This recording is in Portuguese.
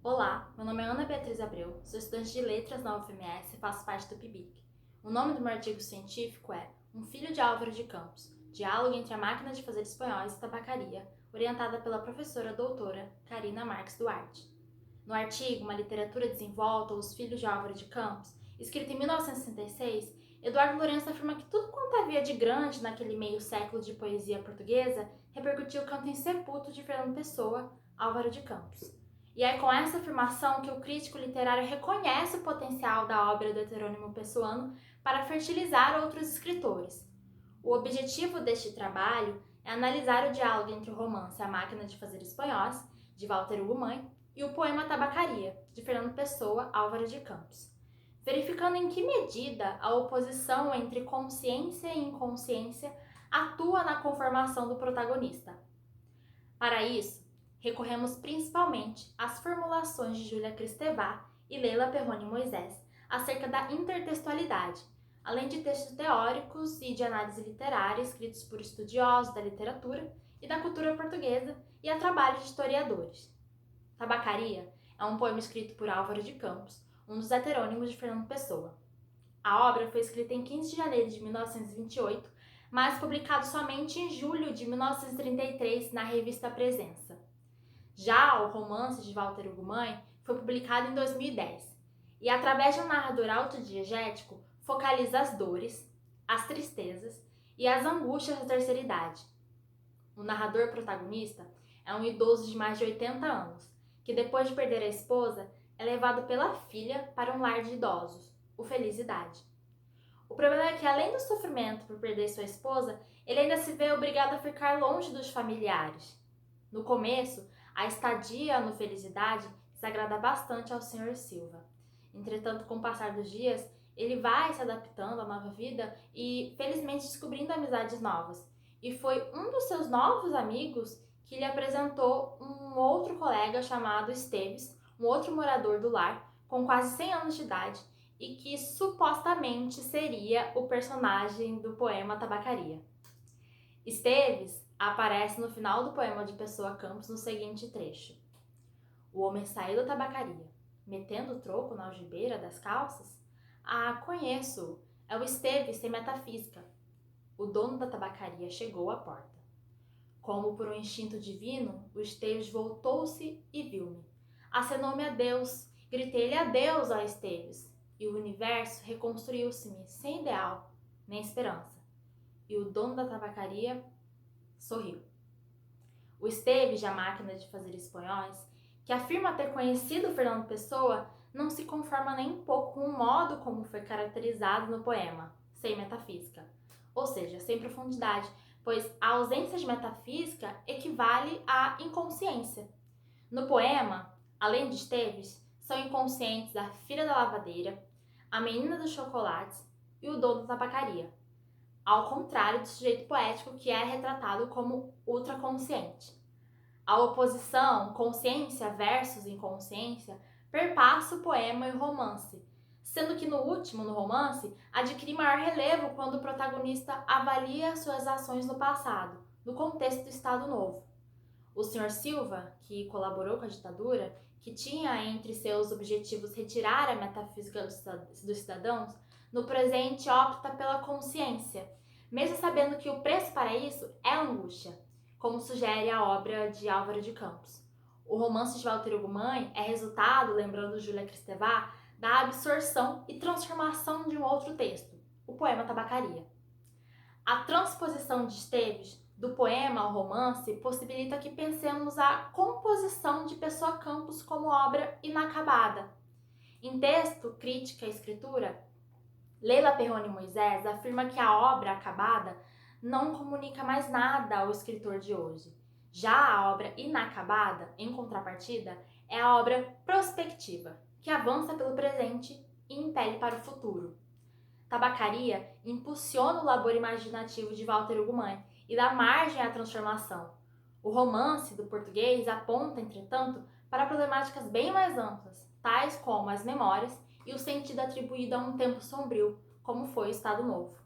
Olá, meu nome é Ana Beatriz Abreu, sou estudante de Letras na UFMS e faço parte do PIBIC. O nome do meu artigo científico é Um Filho de Álvaro de Campos, diálogo entre a máquina de fazer espanhóis e tabacaria, orientada pela professora doutora Carina Marques Duarte. No artigo Uma Literatura Desenvolta, Os Filhos de Álvaro de Campos, escrito em 1966, Eduardo Lourenço afirma que tudo quanto havia de grande naquele meio século de poesia portuguesa repercutiu o canto insepulto de Fernando Pessoa, Álvaro de Campos. E é com essa afirmação que o crítico literário reconhece o potencial da obra do heterônimo pessoano para fertilizar outros escritores. O objetivo deste trabalho é analisar o diálogo entre o romance A Máquina de Fazer Espanhóis, de Walter Hugo Mãe, e o poema Tabacaria, de Fernando Pessoa, Álvaro de Campos, verificando em que medida a oposição entre consciência e inconsciência atua na conformação do protagonista. Para isso, recorremos principalmente às formulações de Júlia Kristeva e Leila Perrone Moisés acerca da intertextualidade, além de textos teóricos e de análise literária escritos por estudiosos da literatura e da cultura portuguesa e a trabalho de historiadores. Tabacaria é um poema escrito por Álvaro de Campos, um dos heterônimos de Fernando Pessoa. A obra foi escrita em 15 de janeiro de 1928, mas publicado somente em julho de 1933 na revista Presença. Já o romance de Walter Hugo Mãe foi publicado em 2010 e, através de um narrador autodiegético, focaliza as dores, as tristezas e as angústias da terceira idade. O narrador protagonista é um idoso de mais de 80 anos, que depois de perder a esposa, é levado pela filha para um lar de idosos, o Felicidade. O problema é que, além do sofrimento por perder sua esposa, ele ainda se vê obrigado a ficar longe dos familiares. No começo, a estadia no Felicidade desagrada bastante ao Sr. Silva. Entretanto, com o passar dos dias, ele vai se adaptando à nova vida e, felizmente, descobrindo amizades novas. E foi um dos seus novos amigos que lhe apresentou um outro colega chamado Esteves, um outro morador do lar, com quase 100 anos de idade, e que supostamente seria o personagem do poema Tabacaria. Esteves aparece no final do poema de Pessoa Campos no seguinte trecho: O homem saiu da tabacaria, metendo o troco na algibeira das calças? Ah, conheço, é o Esteves sem metafísica. O dono da tabacaria chegou à porta. Como por um instinto divino, o Esteves voltou-se e viu-me. Acenou-me adeus, gritei-lhe adeus, ó Esteves, e o universo reconstruiu-se-me sem ideal, nem esperança. E o dono da tabacaria sorriu. O Esteves, de A Máquina de Fazer Espanhóis, que afirma ter conhecido Fernando Pessoa, não se conforma nem um pouco com o modo como foi caracterizado no poema, sem metafísica, ou seja, sem profundidade, pois a ausência de metafísica equivale à inconsciência. No poema, além de Esteves, são inconscientes a filha da lavadeira, a menina dos chocolates e o dono da tabacaria, ao contrário do sujeito poético que é retratado como ultraconsciente. A oposição consciência versus inconsciência perpassa o poema e o romance, sendo que no último, no romance, adquire maior relevo quando o protagonista avalia suas ações no passado, no contexto do Estado Novo. O Sr. Silva, que colaborou com a ditadura, que tinha entre seus objetivos retirar a metafísica dos cidadãos, no presente opta pela consciência, mesmo sabendo que o preço para isso é a angústia, como sugere a obra de Álvaro de Campos. O romance de Walter Hugo Mãe é resultado, lembrando Júlia Kristeva, da absorção e transformação de um outro texto, o poema Tabacaria. A transposição de Esteves do poema ao romance possibilita que pensemos a composição de Pessoa Campos como obra inacabada. Em texto, Crítica e Escritura, Leila Perrone Moisés afirma que a obra acabada não comunica mais nada ao escritor de hoje. Já a obra inacabada, em contrapartida, é a obra prospectiva, que avança pelo presente e impele para o futuro. Tabacaria impulsiona o labor imaginativo de Walter Hugo Mãe e dá margem à transformação. O romance do português aponta, entretanto, para problemáticas bem mais amplas, tais como as memórias e o sentido atribuído a um tempo sombrio, como foi o Estado Novo.